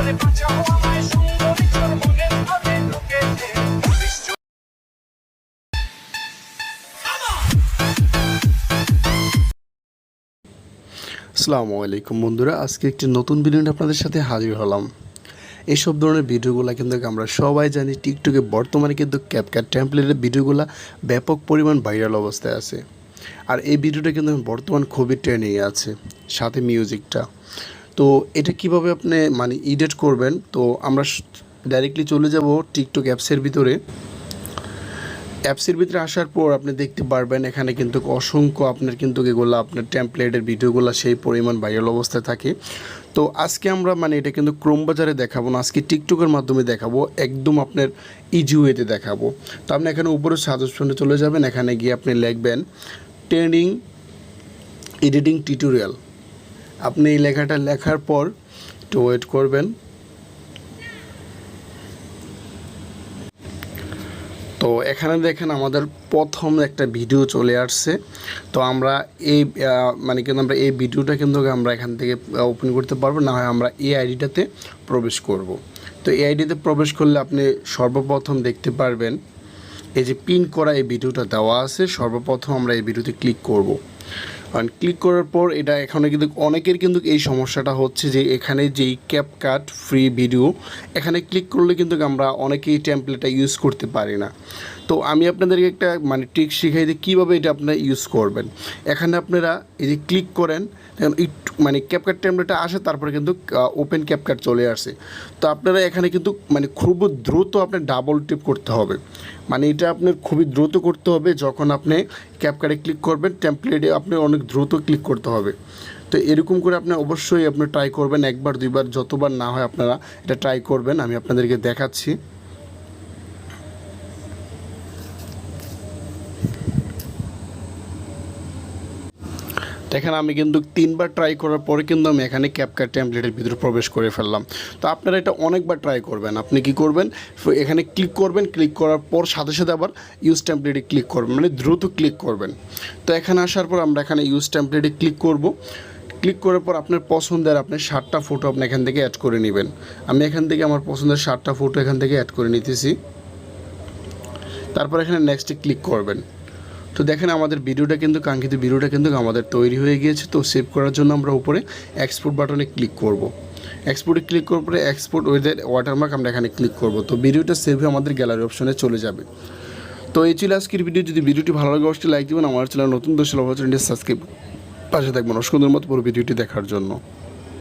আসসালামু আলাইকুম বন্ধুরা, আজকে একটি নতুন ভিডিও নিয়ে আপনাদের সাথে হাজির হলাম। এইসব ধরনের ভিডিওগুলো কিন্তু আমরা সবাই জানি টিকটকে বর্তমানে কিন্তু ক্যাপকাট টেমপ্লেটের ভিডিওগুলো ব্যাপক পরিমাণ ভাইরাল অবস্থায় আছে। আর এই ভিডিওটা কিন্তু বর্তমান খুবই ট্রেন্ডিংয়ে আছে, সাথে মিউজিকটা। তো এটা কিভাবে আপনি এডিট করবেন, তো আমরা ডাইরেক্টলি চলে যাব টিকটক অ্যাপসের ভিতরে। অ্যাপসের ভিতরে আসার পর আপনি দেখতে পারবেন এখানে কিন্তু অসংখ্য আপনার কিন্তু এগুলো আপনার টেমপ্লেটের ভিডিওগুলো সেই পরিমাণ ভাইরাল অবস্থায় থাকে। তো আজকে আমরা এটা কিন্তু ক্রোম বাজারে দেখাবো না, আজকে টিকটকের মাধ্যমে দেখাবো, একদম আপনার ইজি ওয়েতে দেখাবো। তো আপনি এখানে উপরে সাজেশনে চলে যাবেন, এখানে গিয়ে আপনি লিখবেন ট্রেন্ডিং এডিটিং টিউটোরিয়াল। আপনি এই লেখাটা লেখার পর একটু ওয়েট করবেন। তো এখানে দেখেন আমাদের প্রথম একটা ভিডিও চলে আসছে। তো আমরা এই কিন্তু আমরা এই ভিডিওটা কিন্তু আমরা এখান থেকে ওপেন করতে পারবো, না হয় আমরা এই আইডিটাতে প্রবেশ করব। তো এই আইডিতে প্রবেশ করলে আপনি সর্বপ্রথম দেখতে পারবেন এই যে পিন করা এই ভিডিওটা দেওয়া আছে। সর্বপ্রথম আমরা এই ভিডিওতে ক্লিক করব। কারণ ক্লিক করার পর এটা এখানে কিন্তু অনেকের কিন্তু এই সমস্যাটা হচ্ছে যে এখানে যেই ক্যাপকাট ফ্রি ভিডিও, এখানে ক্লিক করলে কিন্তু আমরা অনেকেই টেমপ্লেটটা ইউজ করতে পারি না। তো আমি আপনাদেরকে একটা ট্রিক শিখাই দিই কীভাবে এটা আপনারা ইউজ করবেন। এখানে আপনারা এই যে ক্লিক করেন, একটু ক্যাপকাট টেমপ্লেটটা আসে, তারপরে কিন্তু ওপেন ক্যাপকাট চলে আসে। তো আপনারা এখানে কিন্তু খুব দ্রুত আপনার ডাবল টিপ করতে হবে, এটা আপনার খুবই দ্রুত করতে হবে। যখন আপনি ক্যাপকাটে ক্লিক করবেন, টেমপ্লেটে আপনার অনেক দ্রুত ক্লিক করতে হবে। তো এরকম করে আপনি অবশ্যই আপনি ট্রাই করবেন, একবার দুইবার, যতবার না হয় আপনারা এটা ট্রাই করবেন। আমি আপনাদেরকে দেখাচ্ছি। দেখেন আমি কিন্তু 3বার ট্রাই করার পরে কিন্তু আমি এখানে ক্যাপকাট টেমপ্লেটের ভিতরে প্রবেশ করে ফেললাম। তো আপনারা এটা অনেকবার ট্রাই করবেন। আপনি কি করবেন, এখানে ক্লিক করবেন, ক্লিক করার পর সাথে সাথে আবার ইউজ টেমপ্লেটে ক্লিক করবেন, দ্রুত ক্লিক করবেন। তো এখানে আসার পর আমরা এখানে ইউজ টেমপ্লেটে ক্লিক করব। ক্লিক করার পর আপনার পছন্দের আপনি 7টা ফটো আপনি এখান থেকে অ্যাড করে নেবেন। আমি এখান থেকে আমার পছন্দের 7টা ফটো এখান থেকে অ্যাড করে নিতেছি। তারপর এখানে নেক্সটে ক্লিক করবেন। তো দেখেন আমাদের ভিডিওটা কিন্তু কাঙ্ক্ষিত ভিডিওটা কিন্তু আমাদের তৈরি হয়ে গিয়েছে। তো সেভ করার জন্য আমরা উপরে এক্সপোর্ট বাটনে ক্লিক করব। এক্সপোর্টে ক্লিক করার পরে এক্সপোর্ট উইথ ওয়াটারমার্ক আমরা এখানে ক্লিক করব। তো ভিডিওটা সেভ হয়ে আমাদের গ্যালারি অপশনে চলে যাবে। তো এই ছিল আজকের ভিডিও। যদি ভিডিওটি ভালো লাগে অবশ্যই লাইক দেবেন। আমার চ্যানেল নতুন দর্শক চ্যানেলটি সাবস্ক্রাইব, পাশে থাকবেন অসংখ্য ধন্যবাদ পুরো ভিডিওটি দেখার জন্য।